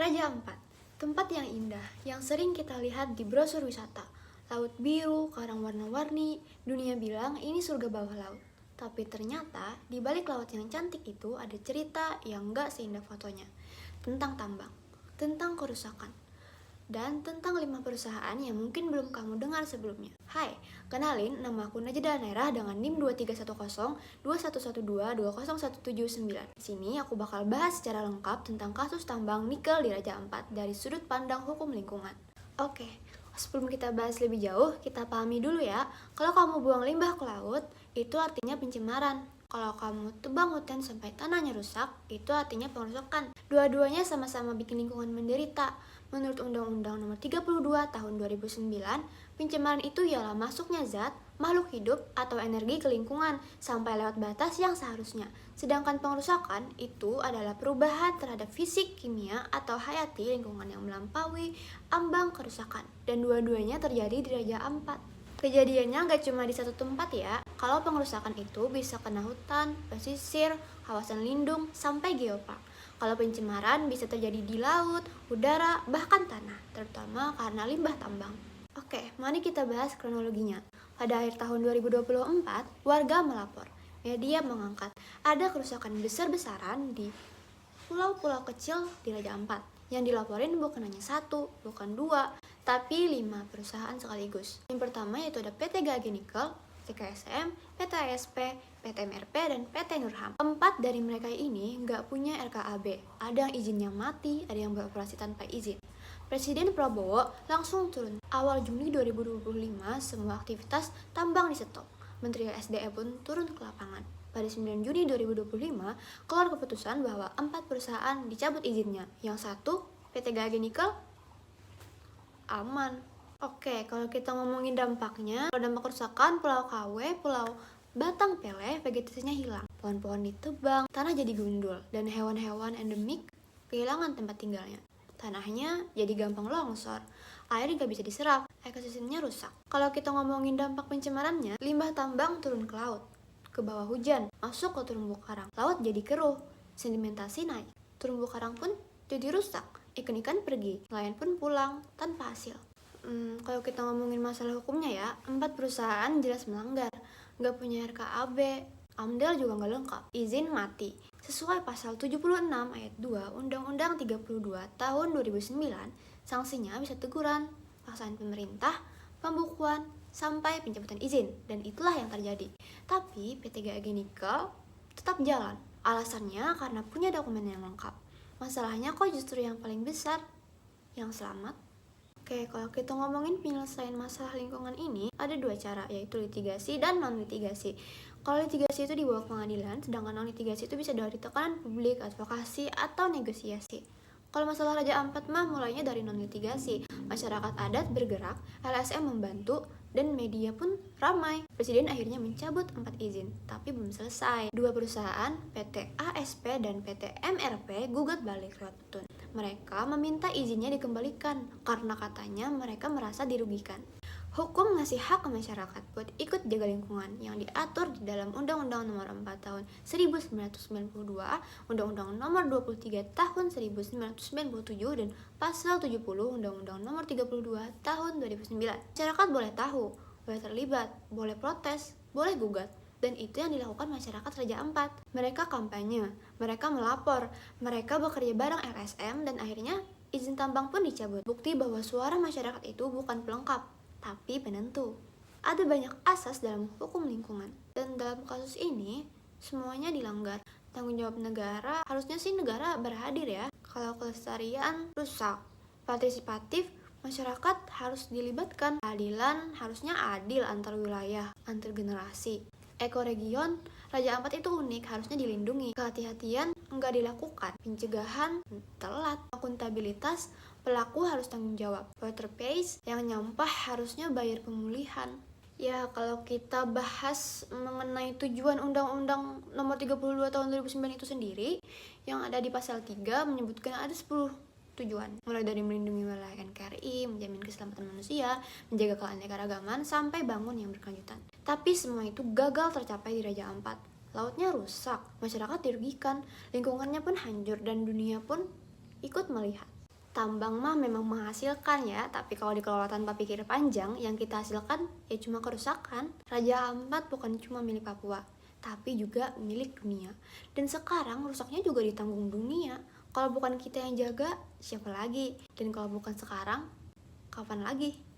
Raja Ampat, tempat yang indah yang sering kita lihat di brosur wisata. Laut biru, karang warna-warni, dunia bilang ini surga bawah laut. Tapi ternyata di balik laut yang cantik itu ada cerita yang gak seindah fotonya. Tentang tambang, tentang kerusakan, dan tentang 5 perusahaan yang mungkin belum kamu dengar sebelumnya. Hai, kenalin, nama aku Najda Nairah dengan NIM 23102111220179. Di sini aku bakal bahas secara lengkap tentang kasus tambang nikel di Raja Ampat dari sudut pandang hukum lingkungan. Oke, sebelum kita bahas lebih jauh, kita pahami dulu ya. Kalau kamu buang limbah ke laut, itu artinya pencemaran. Kalau kamu tebang hutan sampai tanahnya rusak, itu artinya pengerusakan. Dua-duanya sama-sama bikin lingkungan menderita. Menurut Undang-Undang Nomor 32 Tahun 2009, pencemaran itu ialah masuknya zat, makhluk hidup, atau energi ke lingkungan sampai lewat batas yang seharusnya. Sedangkan pengerusakan itu adalah perubahan terhadap fisik, kimia, atau hayati lingkungan yang melampaui ambang kerusakan. Dan dua-duanya terjadi di Raja Ampat. Kejadiannya gak cuma di satu tempat ya. Kalau pengerusakan itu bisa kena hutan, pesisir, kawasan lindung, sampai geopark. Kalau pencemaran bisa terjadi di laut, udara, bahkan tanah, terutama karena limbah tambang. Oke, mari kita bahas kronologinya. Pada akhir tahun 2024, warga melapor. Media mengangkat ada kerusakan besar-besaran di pulau-pulau kecil di Raja Ampat. Yang dilaporin bukan hanya satu, bukan dua, tapi 5 perusahaan sekaligus. Yang pertama yaitu ada PT Gage Nikel, TKSM, PT ASP, PT MRP, dan PT Nurham. 4 dari mereka ini nggak punya RKAB. Ada yang izinnya mati, ada yang beroperasi tanpa izin. Presiden Prabowo langsung turun. Awal Juni 2025, semua aktivitas tambang di stop. Menteri SDM pun turun ke lapangan. Pada 9 Juni 2025, keluar keputusan bahwa 4 perusahaan dicabut izinnya. Yang satu, PT Gage Nikel, aman. Oke, kalau kita ngomongin dampaknya, kalau dampak kerusakan, Pulau KW, Pulau Batang Peleh, vegetasinya hilang. Pohon-pohon ditebang, tanah jadi gundul, dan hewan-hewan endemik kehilangan tempat tinggalnya. Tanahnya jadi gampang longsor, air gak bisa diserap, ekosistemnya rusak. Kalau kita ngomongin dampak pencemarannya, limbah tambang turun ke laut, ke bawah hujan, masuk ke terumbu karang, laut jadi keruh, sedimentasi naik, terumbu karang pun jadi rusak, ikan-ikan pergi, nelayan pun pulang tanpa hasil. Kalau kita ngomongin masalah hukumnya ya, 4 perusahaan jelas melanggar, gak punya RKAB, AMDAL juga gak lengkap, izin mati. Sesuai pasal 76 ayat 2 Undang-Undang 32 tahun 2009, sanksinya bisa teguran, paksaan pemerintah, pembukuan, sampai pencabutan izin, dan itulah yang terjadi. Tapi PT Gage Nikel tetap jalan, alasannya karena punya dokumen yang lengkap. Masalahnya kok justru yang paling besar yang selamat? Oke, kalau kita ngomongin penyelesaian masalah lingkungan ini, ada 2 cara, yaitu litigasi dan non-litigasi. Kalau litigasi itu dibawa ke pengadilan, sedangkan non-litigasi itu bisa dari tekanan publik, advokasi, atau negosiasi. Kalau masalah Raja Ampat mah mulainya dari non-litigasi. Masyarakat adat bergerak, LSM membantu, dan media pun ramai. Presiden akhirnya mencabut 4 izin, tapi belum selesai. 2 perusahaan, PT ASP dan PT MRP, gugat balik lewat petun. Mereka meminta izinnya dikembalikan karena katanya mereka merasa dirugikan. Hukum ngasih hak ke masyarakat buat ikut jaga lingkungan yang diatur di dalam Undang-Undang Nomor 4 Tahun 1992, Undang-Undang Nomor 23 Tahun 1997, dan Pasal 70 Undang-Undang Nomor 32 Tahun 2009. Masyarakat boleh tahu, boleh terlibat, boleh protes, boleh gugat. Dan itu yang dilakukan masyarakat Raja Ampat. Mereka kampanye, mereka melapor, mereka bekerja bareng LSM, dan akhirnya izin tambang pun dicabut. Bukti bahwa suara masyarakat itu bukan pelengkap, tapi penentu. Ada banyak asas dalam hukum lingkungan, dan dalam kasus ini semuanya dilanggar. Tanggung jawab negara, harusnya sih negara berhadir ya. Kalau kelestarian rusak, partisipatif, masyarakat harus dilibatkan. Keadilan harusnya adil antar wilayah, antar generasi. Ekoregion, Raja Ampat itu unik, harusnya dilindungi. Kehati-hatian enggak dilakukan. Pencegahan telat. Akuntabilitas, pelaku harus tanggung jawab. Water pays, yang nyampah harusnya bayar pemulihan. Ya, kalau kita bahas mengenai tujuan Undang-Undang Nomor 32 Tahun 2009 itu sendiri, yang ada di pasal 3 menyebutkan ada 10 tujuan, mulai dari melindungi wilayah NKRI, menjamin keselamatan manusia, menjaga keanekaragaman, sampai bangun yang berkelanjutan. Tapi semua itu gagal tercapai di Raja Ampat. Lautnya rusak, masyarakat dirugikan, lingkungannya pun hancur, dan dunia pun ikut melihat. Tambang mah memang menghasilkan ya, tapi kalau dikelola tanpa pikir panjang, yang kita hasilkan ya cuma kerusakan. Raja Ampat bukan cuma milik Papua, tapi juga milik dunia. Dan sekarang rusaknya juga ditanggung dunia. Kalau bukan kita yang jaga, siapa lagi? Dan kalau bukan sekarang, kapan lagi?